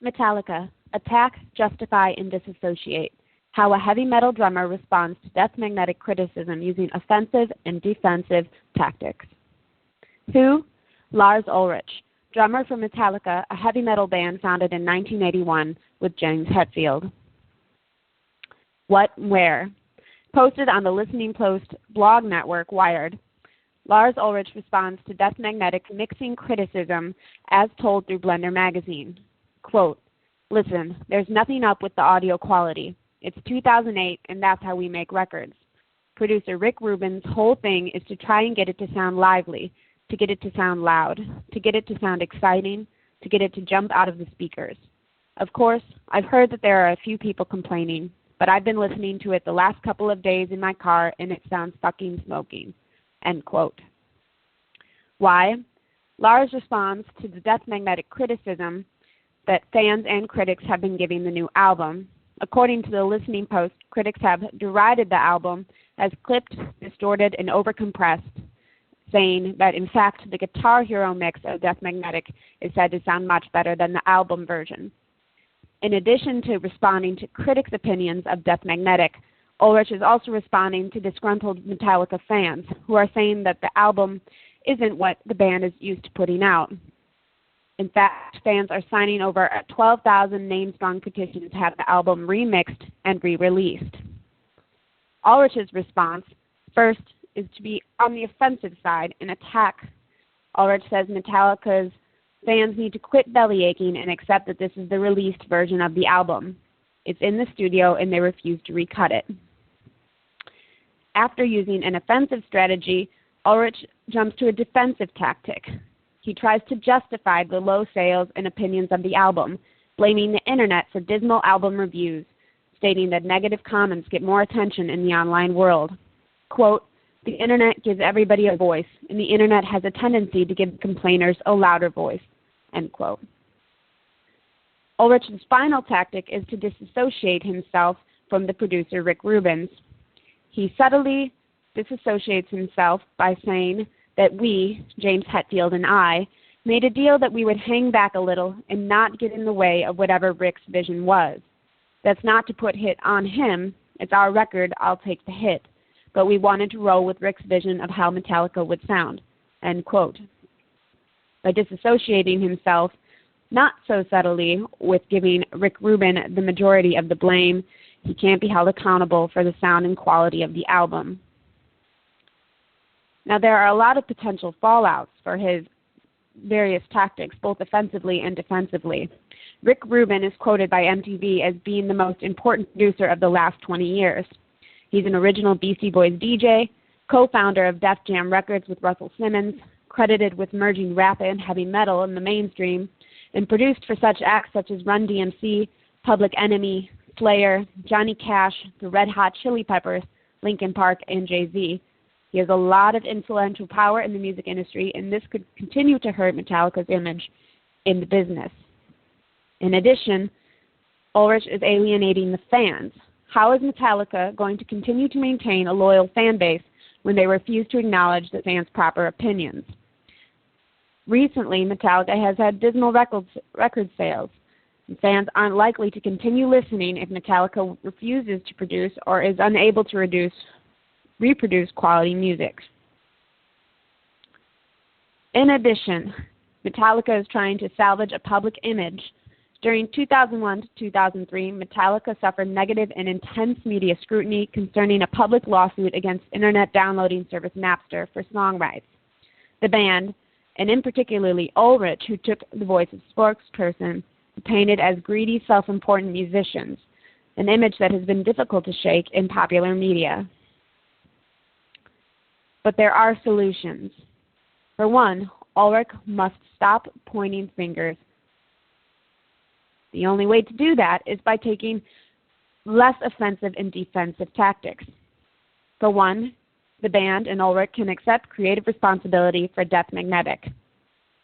Metallica, Attack, Justify, and Disassociate. How a heavy metal drummer responds to death magnetic criticism using offensive and defensive tactics. Who? Lars Ulrich, drummer for Metallica, a heavy metal band founded in 1981 with James Hetfield. What and where? Posted on the Listening Post blog network Wired, Lars Ulrich responds to death magnetic mixing criticism as told through Blender magazine. Quote, "Listen, there's nothing up with the audio quality. It's 2008 and that's how we make records. Producer Rick Rubin's whole thing is to try and get it to sound lively, to get it to sound loud, to get it to sound exciting, to get it to jump out of the speakers. Of course, I've heard that there are a few people complaining, but I've been listening to it the last couple of days in my car and it sounds fucking smoking." End quote. Why? Lars responds to the death magnetic criticism that fans and critics have been giving the new album. According to the Listening Post, critics have derided the album as clipped, distorted, and overcompressed, saying that in fact the Guitar Hero mix of Death Magnetic is said to sound much better than the album version. In addition to responding to critics' opinions of Death Magnetic, Ulrich is also responding to disgruntled Metallica fans who are saying that the album isn't what the band is used to putting out. In fact, fans are signing over 12,000 name-strong petitions to have the album remixed and re-released. Ulrich's response, first, is to be on the offensive side and attack. Ulrich says Metallica's fans need to quit bellyaching and accept that this is the released version of the album. It's in the studio and they refuse to recut it. After using an offensive strategy, Ulrich jumps to a defensive tactic. He tries to justify the low sales and opinions of the album, blaming the internet for dismal album reviews, stating that negative comments get more attention in the online world. Quote, "The internet gives everybody a voice, and the internet has a tendency to give complainers a louder voice." End quote. Ulrich's final tactic is to disassociate himself from the producer Rick Rubin. He subtly disassociates himself by saying that we, James Hetfield and I, made a deal that we would hang back a little and not get in the way of whatever Rick's vision was. That's not to put hit on him. It's our record, I'll take the hit. But we wanted to roll with Rick's vision of how Metallica would sound. End quote. By disassociating himself, not so subtly, with giving Rick Rubin the majority of the blame, he can't be held accountable for the sound and quality of the album. Now, there are a lot of potential fallouts for his various tactics, both offensively and defensively. Rick Rubin is quoted by MTV as being the most important producer of the last 20 years. He's an original Beastie Boys DJ, co-founder of Def Jam Records with Russell Simmons, credited with merging rap and heavy metal in the mainstream, and produced for such acts such as Run DMC, Public Enemy, Slayer, Johnny Cash, the Red Hot Chili Peppers, Linkin Park, and Jay-Z. He has a lot of influential power in the music industry, and this could continue to hurt Metallica's image in the business. In addition, Ulrich is alienating the fans. How is Metallica going to continue to maintain a loyal fan base when they refuse to acknowledge the fans' proper opinions? Recently, Metallica has had dismal record sales. And fans aren't likely to continue listening if Metallica refuses to produce or is unable to reproduce quality music. In addition, Metallica is trying to salvage a public image. During 2001 to 2003, Metallica suffered negative and intense media scrutiny concerning a public lawsuit against internet downloading service Napster for song rights. The band, and in particularly Ulrich, who took the voice of spokesperson, were painted as greedy, self-important musicians, an image that has been difficult to shake in popular media. But there are solutions. For one, Ulrich must stop pointing fingers. The only way to do that is by taking less offensive and defensive tactics. For one, the band and Ulrich can accept creative responsibility for Death Magnetic.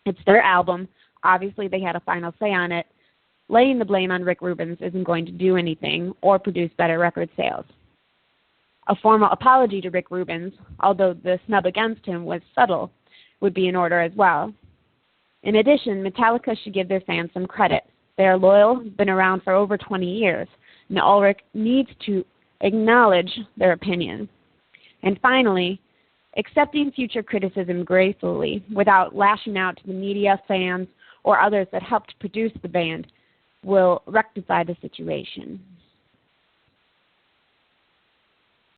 It's their album. Obviously, they had a final say on it. Laying the blame on Rick Rubin isn't going to do anything or produce better record sales. A formal apology to Rick Rubin, although the snub against him was subtle, would be in order as well. In addition, Metallica should give their fans some credit. They are loyal, been around for over 20 years, and Ulrich needs to acknowledge their opinion. And finally, accepting future criticism gracefully without lashing out to the media, fans, or others that helped produce the band will rectify the situation.